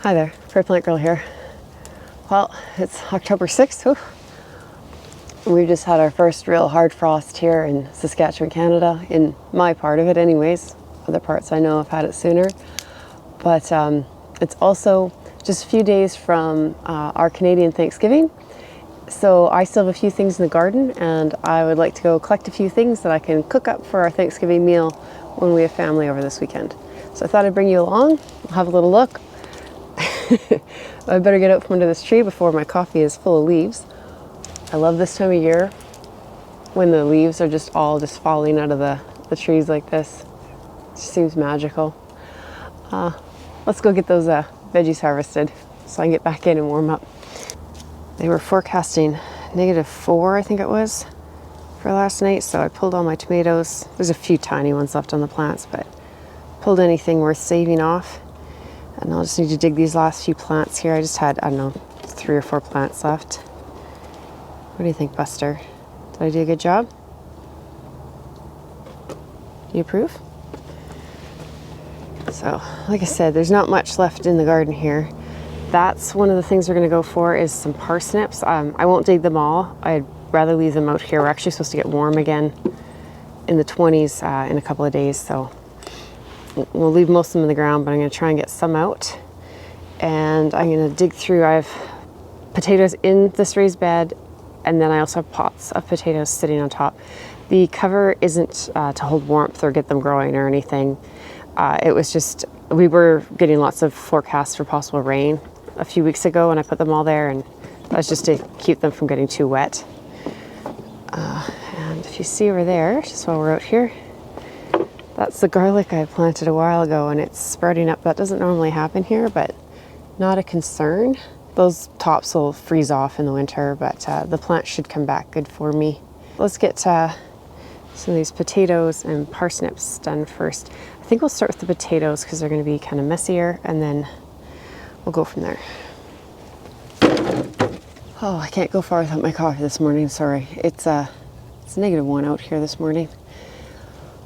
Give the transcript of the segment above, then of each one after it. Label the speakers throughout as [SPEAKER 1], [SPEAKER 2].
[SPEAKER 1] Hi there, Fairy Plant Girl here. Well, it's October 6th. Whew. We just had our first real hard frost here in Saskatchewan, Canada, in my part of it anyways. Other parts I know have had it sooner. But it's also just a few days from our Canadian Thanksgiving. So I still have a few things in the garden, and I would like to go collect a few things that I can cook up for our Thanksgiving meal when we have family over this weekend. So I thought I'd bring you along. We'll have a little look. I better get out from under this tree before my coffee is full of leaves. I love this time of year when the leaves are just all falling out of the trees like this. It just seems magical. Let's go get those veggies harvested so I can get back in and warm up. They were forecasting -4, I think it was, for last night, so I pulled all my tomatoes. There's a few tiny ones left on the plants, but pulled anything worth saving off. And I'll just need to dig these last few plants here. I just had, I don't know, 3 or 4 plants left. What do you think, Buster? Did I do a good job? Do you approve? So, like I said, there's not much left in the garden here. That's one of the things we're going to go for is some parsnips. I won't dig them all. I'd rather leave them out here. We're actually supposed to get warm again in the 20s in a couple of days, so we'll leave most of them in the ground, but I'm going to try and get some out. And I'm going to dig through. I have potatoes in this raised bed, and then I also have pots of potatoes sitting on top. The cover isn't to hold warmth or get them growing or anything. It was just, we were getting lots of forecasts for possible rain a few weeks ago, and I put them all there, and that was just to keep them from getting too wet. And if you see over there, just while we're out here, that's the garlic I planted a while ago, and it's sprouting up. That doesn't normally happen here, but not a concern. Those tops will freeze off in the winter, but the plant should come back good for me. Let's get some of these potatoes and parsnips done first. I think we'll start with the potatoes because they're going to be kind of messier, and then we'll go from there. Oh, I can't go far without my coffee this morning, sorry. It's -1 out here this morning,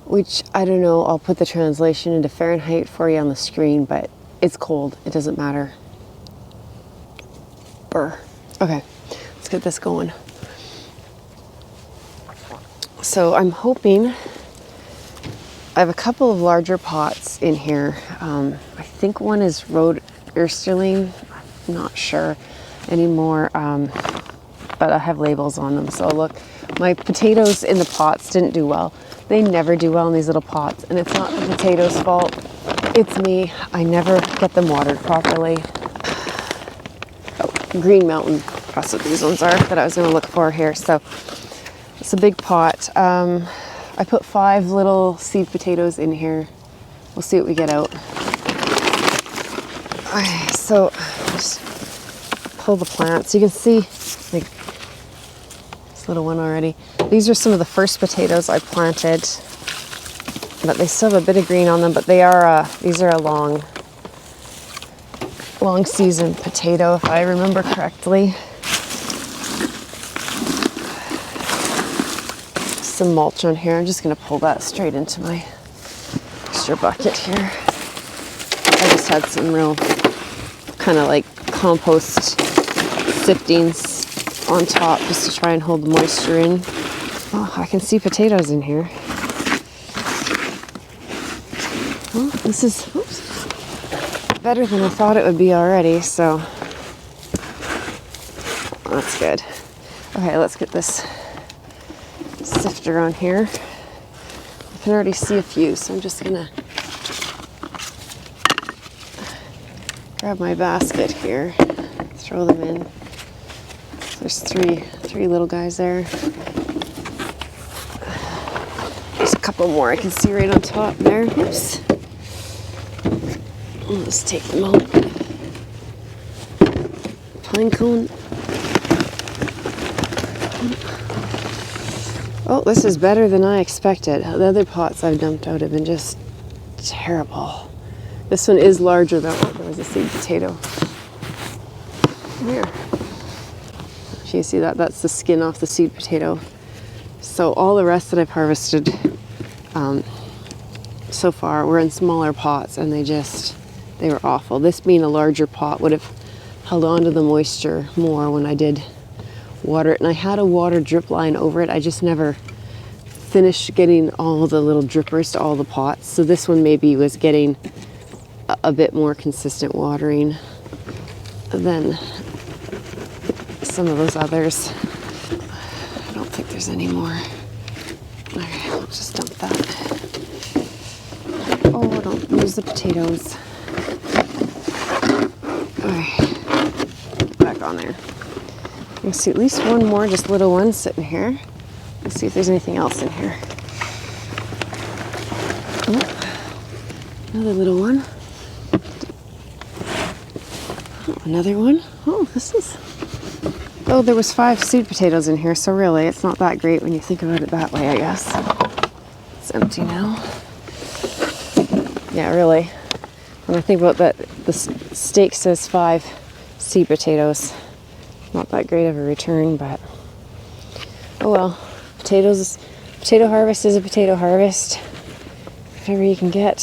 [SPEAKER 1] which I don't know, I'll put the translation into Fahrenheit for you on the screen, but it's cold, it doesn't matter. Brr. Okay, let's get this going. So I'm hoping, I have a couple of larger pots in here. I think one is Rhode Easterling, I'm not sure anymore, but I have labels on them. So look, my potatoes in the pots didn't do well. They never do well in these little pots, and it's not the potatoes' fault, it's me. I never get them watered properly. Oh, Green Mountain, that's what these ones are that I was going to look for here. So it's a big pot. I put 5 little seed potatoes in here. We'll see what we get out. Okay, so just pull the plants. You can see like this little one already. These are some of the first potatoes I planted, but they still have a bit of green on them, but they are these are a long season potato, if I remember correctly. Some mulch on here. I'm just going to pull that straight into my extra bucket here. I just had some real kind of like compost siftings on top just to try and hold the moisture in. Oh, I can see potatoes in here. Well, this is better than I thought it would be already, so that's good. Okay, let's get this sifter on here. I can already see a few, so I'm just gonna grab my basket here, throw them in. There's three little guys there. There's a couple more I can see right on top there. Oops. Let's take them out. Pine cone. Oh, this is better than I expected. The other pots I've dumped out have been just terrible. This one is larger though. Oh, there was a seed potato. Here. You see that? That's the skin off the seed potato. So all the rest that I've harvested so far were in smaller pots, and they They were awful. This being a larger pot would have held on to the moisture more when I did water it. And I had a water drip line over it. I just never finished getting all the little drippers to all the pots. So this one maybe was getting a bit more consistent watering than some of those others. I don't think there's any more. Okay, I'll just dump that. Oh, don't lose the potatoes. Okay, back on there. You can see at least one more, just little one sitting here. Let's see if there's anything else in here. Oh, another little one. Oh, another one. Oh, this is... Oh, there was 5 seed potatoes in here, so really it's not that great when you think about it that way, I guess. It's empty now. Yeah, really. When I think about that, the stake says 5 seed potatoes. Not that great of a return, but oh well. Potato harvest is a potato harvest. Whatever you can get.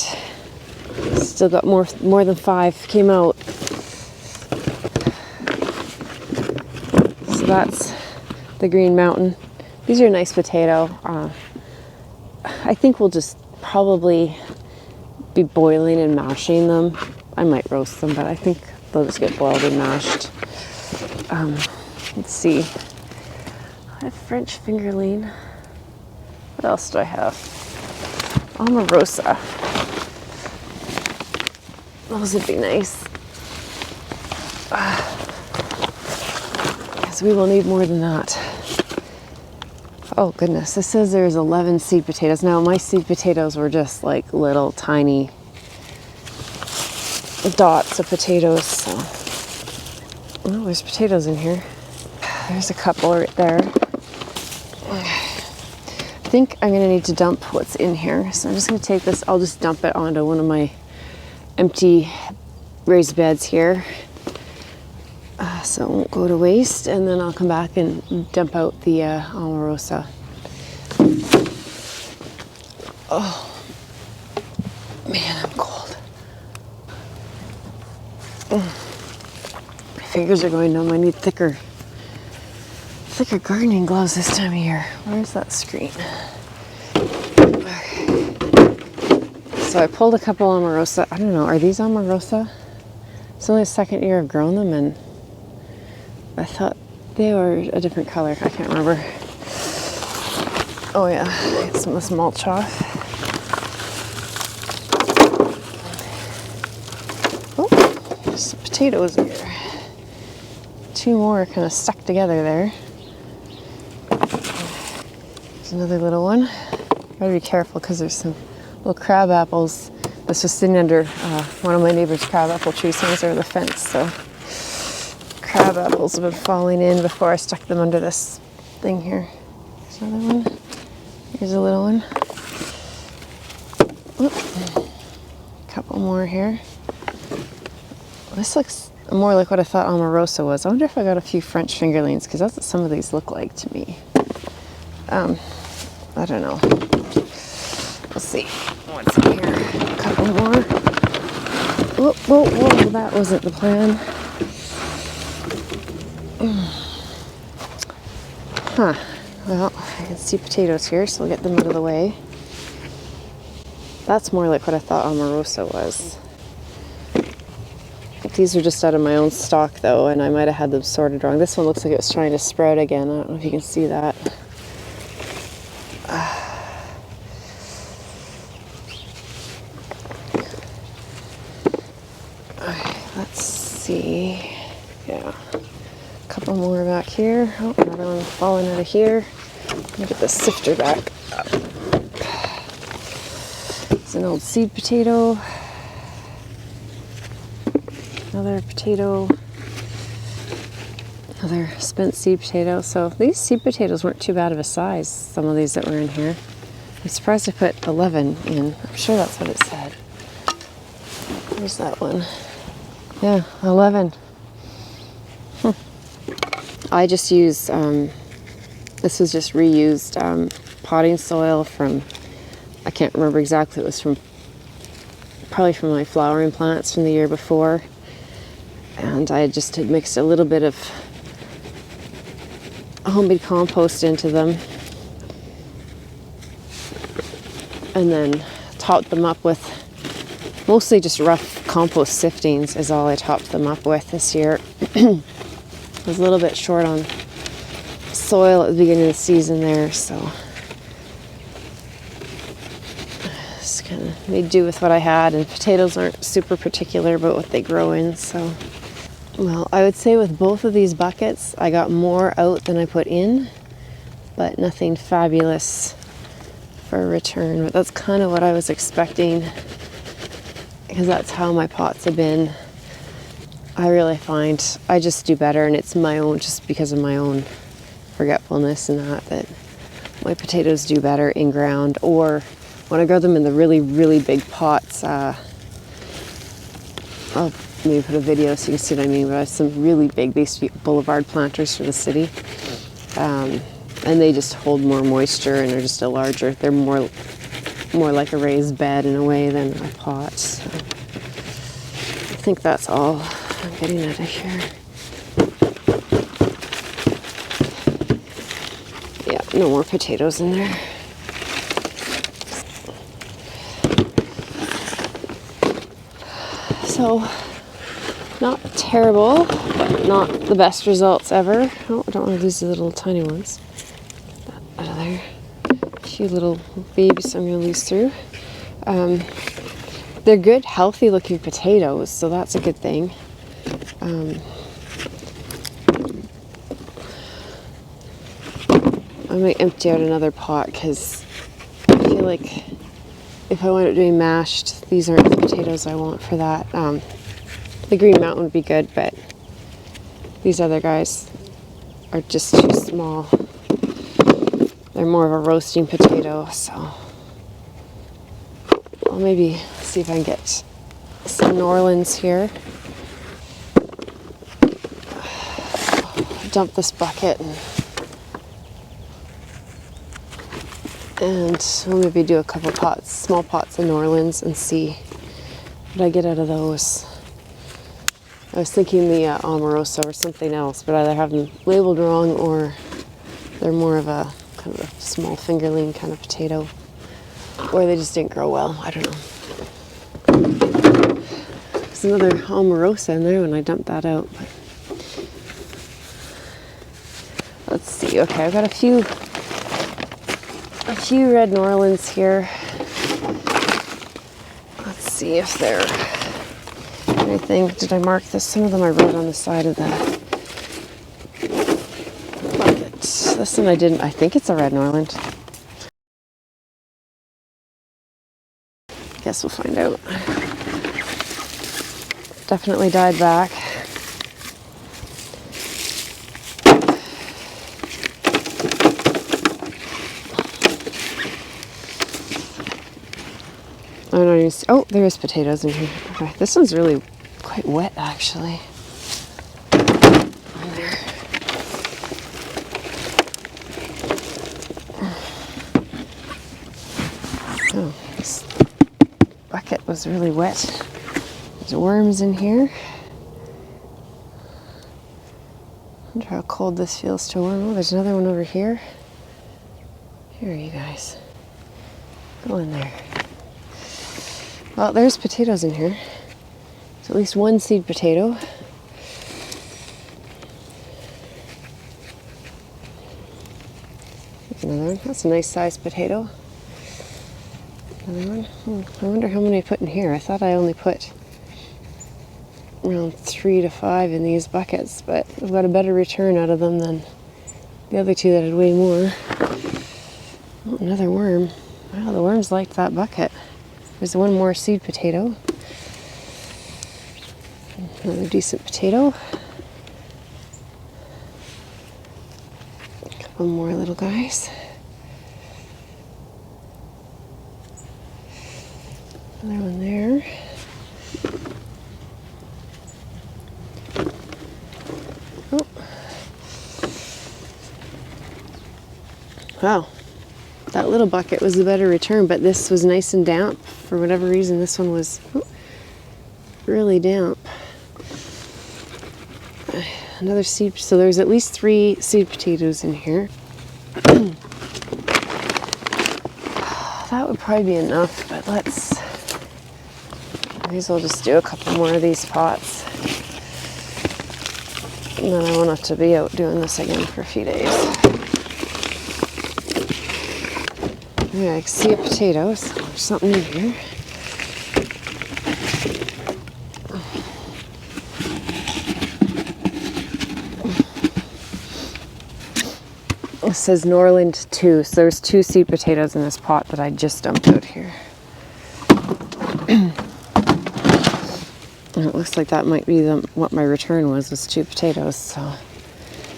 [SPEAKER 1] Still got more than 5 came out. So that's the Green Mountain. These are a nice potato. I think we'll just probably be boiling and mashing them. I might roast them, but I think they'll just get boiled and mashed. Let's see. I have French fingerling. What else do I have? Omarosa. Those would be nice. Because we will need more than that. Oh goodness, this says there's 11 seed potatoes. Now my seed potatoes were just like little tiny dots of potatoes. So, oh, there's potatoes in here. There's a couple right there. I think I'm gonna need to dump what's in here. So I'm just gonna take this, I'll just dump it onto one of my empty raised beds here. So it won't go to waste, and then I'll come back and dump out the Omarosa. Oh, man, I'm cold. My fingers are going numb. I need thicker gardening gloves this time of year. Where's that screen? Okay. So I pulled a couple Omarosa. I don't know, are these Omarosa? It's only the 2nd year I've grown them, and I thought they were a different color. I can't remember. Oh yeah, get some of this mulch off. Oh, there's some potatoes here. 2 more kind of stuck together there. There's another little one. Gotta be careful because there's some little crab apples. This was sitting under one of my neighbor's crab apple trees. Things over the fence, so crab apples have been falling in before I stuck them under this thing here. There's another one. Here's a little one. Oop. Couple more here. This looks more like what I thought Omarosa was. I wonder if I got a few French fingerlings, because that's what some of these look like to me. I don't know. We'll see what's in here. A couple more. Whoa, whoa, whoa, that wasn't the plan. Huh. Well, I can see potatoes here, so we'll get them out of the way. That's more like what I thought Omarosa was. These are just out of my own stock, though, and I might have had them sorted wrong. This one looks like it was trying to sprout again. I don't know if you can see that. Let's see. Yeah. A couple more back here. Oh, another one falling out of here. Let me get the sifter back up. It's an old seed potato. Another potato. Another spent seed potato. So these seed potatoes weren't too bad of a size, some of these that were in here. I'm surprised I put 11 in. I'm sure that's what it said. Where's that one? Yeah, 11. I just used, this was just reused potting soil from, I can't remember exactly, it was from probably from my flowering plants from the year before. And I just had mixed a little bit of homemade compost into them. And then topped them up with mostly just rough compost siftings is all I topped them up with this year. I was a little bit short on soil at the beginning of the season there, so just kind of made do with what I had. And potatoes aren't super particular about what they grow in, so. Well, I would say with both of these buckets, I got more out than I put in, but nothing fabulous for a return. But that's kind of what I was expecting, because that's how my pots have been. I really find I just do better, and it's my own, just because of my own forgetfulness and that my potatoes do better in ground, or when I grow them in the really, really big pots. I'll maybe put a video so you can see what I mean, but I have some really big, they used to be boulevard planters for the city. And they just hold more moisture and are just a larger, they're more like a raised bed in a way than a pot. So I think that's all I'm getting out of here. Yeah, no more potatoes in there. So, not terrible, but not the best results ever. Oh, I don't want to lose the little tiny ones. Get that out of there. A few little babies I'm going to lose through. They're good, healthy looking potatoes, so that's a good thing. I might empty out another pot because I feel like if I wind up doing mashed, these aren't the potatoes I want for that. The Green Mountain would be good, but these other guys are just too small. They're more of a roasting potato, so I'll maybe see if I can get some New Orleans here. Dump this bucket and we'll maybe do a couple pots, small pots of New Orleans, and see what I get out of those. I was thinking the Amorosa or something else, but either have them labeled wrong or they're more of a kind of a small fingerling kind of potato, or they just didn't grow well. I don't know. There's another Amorosa in there when I dumped that out. But let's see. Okay, I've got a few red New Orleans here. Let's see if they're anything. Did I mark this? Some of them I wrote on the side of the bucket. This one I didn't. I think it's a red New Orleans. Guess we'll find out. Definitely died back. I don't even see. Oh, there is potatoes in here. Okay, this one's really quite wet, actually. On there. Oh, this bucket was really wet. There's worms in here. I wonder how cold this feels to a worm. Oh, there's another one over here. Here, you guys. Go in there. Well, there's potatoes in here. There's at least one seed potato. There's another one. That's a nice sized potato. Another one. I wonder how many I put in here. I thought I only put around 3 to 5 in these buckets, but I've got a better return out of them than the other two that had way more. Oh, another worm. Wow, the worms liked that bucket. There's one more seed potato. Another decent potato. A couple more little guys. Another one there. Oh. Wow. That little bucket was a better return, but this was nice and damp. For whatever reason, this one was, oh, really damp. Another seed, so there's at least 3 seed potatoes in here. That would probably be enough, but may as well just do a couple more of these pots. And then I won't have to be out doing this again for a few days. Yeah, I see a potato, so there's something in here. It says Norland 2, so there's 2 seed potatoes in this pot that I just dumped out here. And it looks like that might be what my return was 2 potatoes, so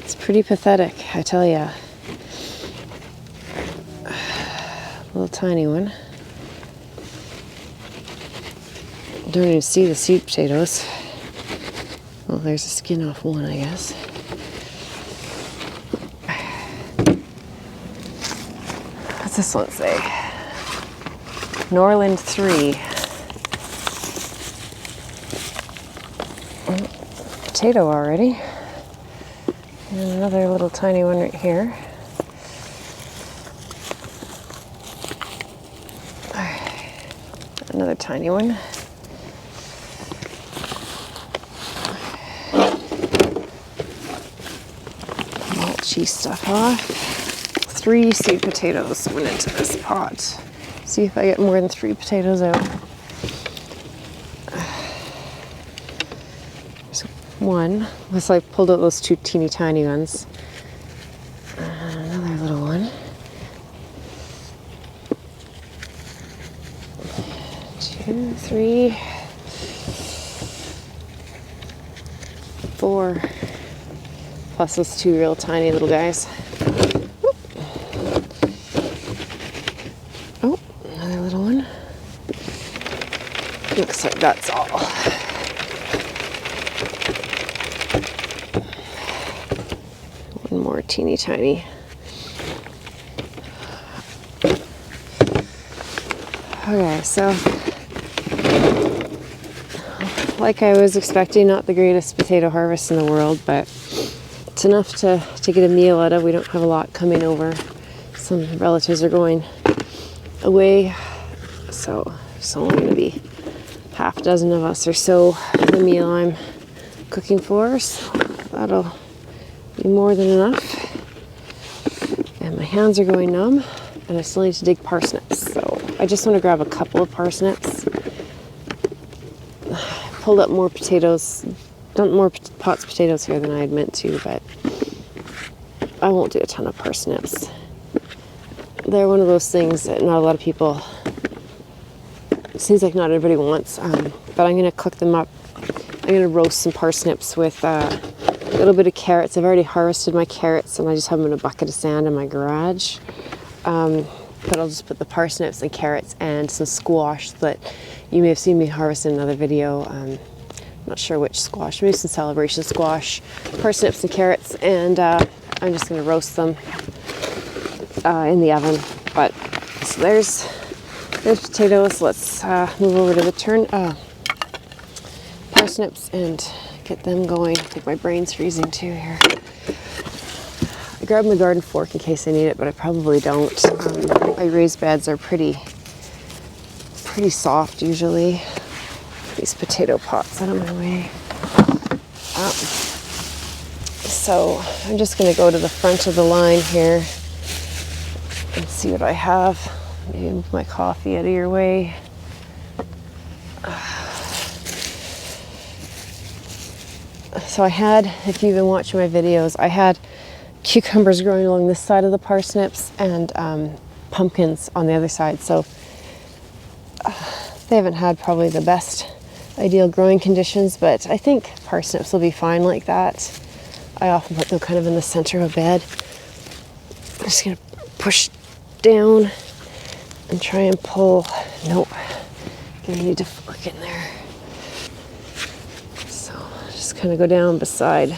[SPEAKER 1] it's pretty pathetic, I tell ya. Little tiny one. Don't even see the seed potatoes. Well, there's the skin off one, I guess. What's this one say? Norland 3. Potato already. And another little tiny one right here. Another tiny one. Mulchy stuff off. 3 seed potatoes went into this pot. See if I get more than 3 potatoes out. There's one. So I pulled out those 2 teeny tiny ones. Another little one. 2, 3, 4. Plus those 2 real tiny little guys. Oh, another little one. Looks like that's all. One more teeny tiny. Okay, so like I was expecting, not the greatest potato harvest in the world, but it's enough to get a meal out of. We don't have a lot coming over. Some relatives are going away, so it's only going to be half a dozen of us or so for the meal I'm cooking for, so that'll be more than enough. And my hands are going numb, and I still need to dig parsnips, so I just want to grab a couple of parsnips. Pulled up more potatoes, dumped more pots of potatoes here than I had meant to, but I won't do a ton of parsnips. They're one of those things that not a lot of people, it seems like not everybody wants, but I'm going to cook them up. I'm going to roast some parsnips with a little bit of carrots. I've already harvested my carrots and I just have them in a bucket of sand in my garage. But I'll just put the parsnips and carrots and some squash that you may have seen me harvest in another video. I'm not sure which squash, maybe some celebration squash, parsnips and carrots, and I'm just going to roast them in the oven. But so there's potatoes. Let's move over to the parsnips and get them going. I think my brain's freezing too here. I grabbed my garden fork in case I need it, but I probably don't. My raised beds are pretty soft usually. These potato pots out of my way. So I'm just going to go to the front of the line here and see what I have. Maybe move my coffee out of your way. So I had, if you've been watching my videos, I had cucumbers growing along this side of the parsnips and pumpkins on the other side. So they haven't had probably the best ideal growing conditions, but I think parsnips will be fine like that. I often put them kind of in the center of a bed. I'm just going to push down and try and pull. Nope, gonna need to fork in there. So just kind of go down beside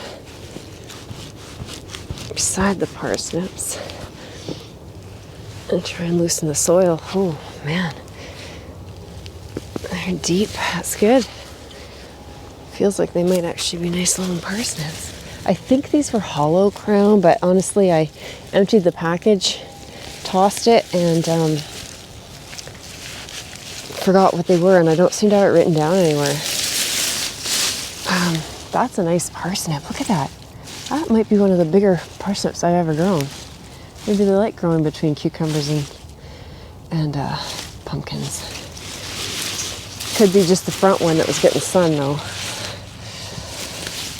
[SPEAKER 1] the parsnips and try and loosen the soil. Oh man, they're deep. That's good. Feels like they might actually be nice little parsnips. I think these were hollow crown, but honestly I emptied the package, tossed it, and forgot what they were, and I don't seem to have it written down anywhere. That's a nice parsnip. Look at that. That might be one of the bigger parsnips I've ever grown. Maybe they like growing between cucumbers and pumpkins. Could be just the front one that was getting sun though.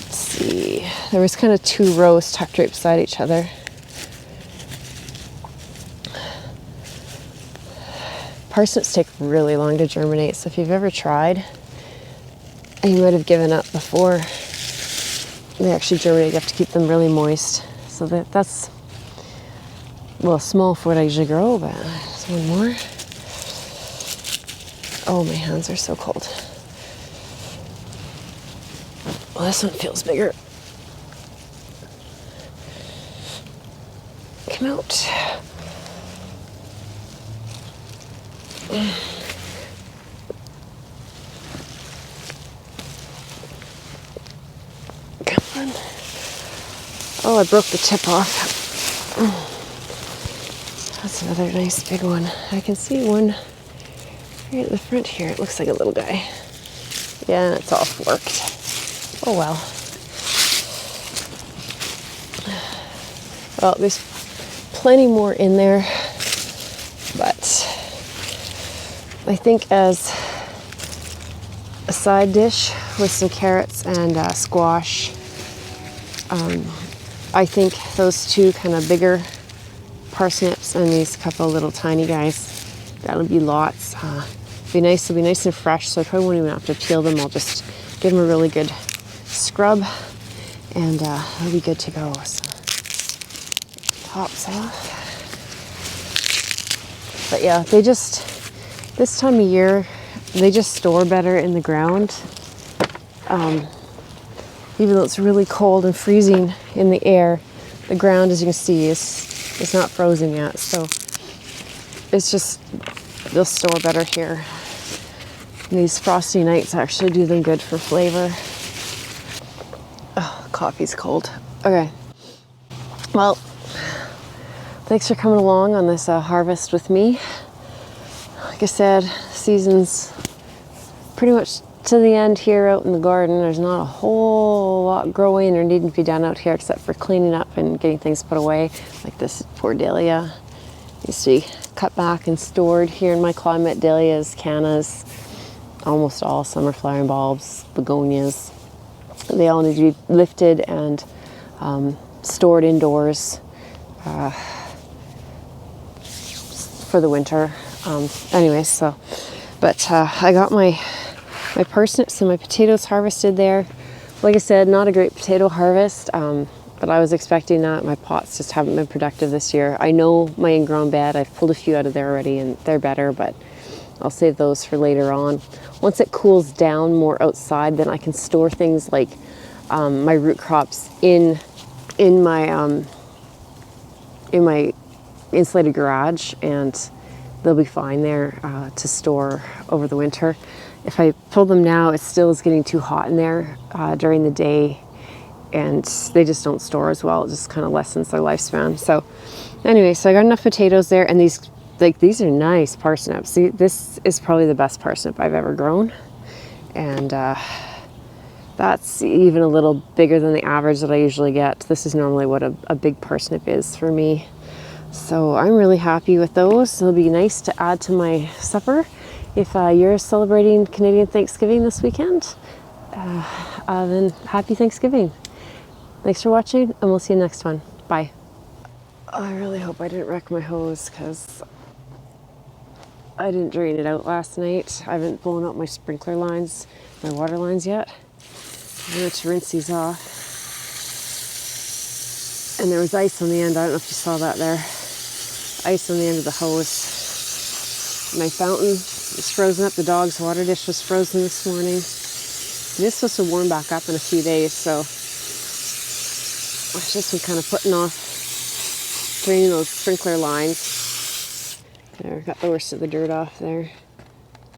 [SPEAKER 1] Let's see. There was kind of 2 rows tucked right beside each other. Parsnips take really long to germinate, so if you've ever tried and you might have given up before they actually germinate, you have to keep them really moist. So that's, well, small for what I usually grow, but there's one more. Oh, my hands are so cold. Well, this one feels bigger. Come out. Come on. Oh, I broke the tip off. That's another nice big one. I can see one right at the front here. It looks like a little guy. Yeah, it's all forked. Oh well. Well, there's plenty more in there, but I think as a side dish with some carrots and squash, I think those 2 kind of bigger parsnips and these couple little tiny guys, that'll be lots. It'll be nice and fresh, so I probably won't even have to peel them. I'll just give them a really good scrub and it'll be good to go. So, tops off. But yeah, they just, this time of year, they just store better in the ground. Even though it's really cold and freezing in the air, the ground, as you can see, is not frozen yet. So it's just, they'll store better here. And these frosty nights actually do them good for flavor. Oh, coffee's cold. Okay. Well, thanks for coming along on this harvest with me. Like I said, season's pretty much to the end here out in the garden. There's not a whole lot growing or needing to be done out here except for cleaning up and getting things put away. Like this poor dahlia needs to be cut back and stored. Here in my climate, dahlias, cannas, almost all summer flowering bulbs, begonias, they all need to be lifted and stored indoors for the winter. Anyways, so, but I got my parsnips and my potatoes harvested there. Like I said, not a great potato harvest, but I was expecting that. My pots just haven't been productive this year. I know my in-ground bed, I've pulled a few out of there already and they're better, but I'll save those for later on. Once it cools down more outside, then I can store things like my root crops in my insulated garage, and they'll be fine there to store over the winter. If I pull them now, it still is getting too hot in there during the day, and they just don't store as well. It just kind of lessens their lifespan. So anyway, so I got enough potatoes there, and these are nice parsnips. See, this is probably the best parsnip I've ever grown, and that's even a little bigger than the average that I usually get. This is normally what a big parsnip is for me. So I'm really happy with those. It'll be nice to add to my supper if you're celebrating Canadian Thanksgiving this weekend. Then happy Thanksgiving. Thanks for watching, and we'll see you next one. Bye. I really hope I didn't wreck my hose because I didn't drain it out last night. I haven't blown out my sprinkler lines, my water lines yet. I'm going to rinse these off. And there was ice on the end. I don't know if you saw that there. Ice on the end of the hose. My fountain was frozen up. The dog's water dish was frozen this morning. It is supposed to warm back up in a few days, so I've just been kind of putting off draining those sprinkler lines. There, got the worst of the dirt off there.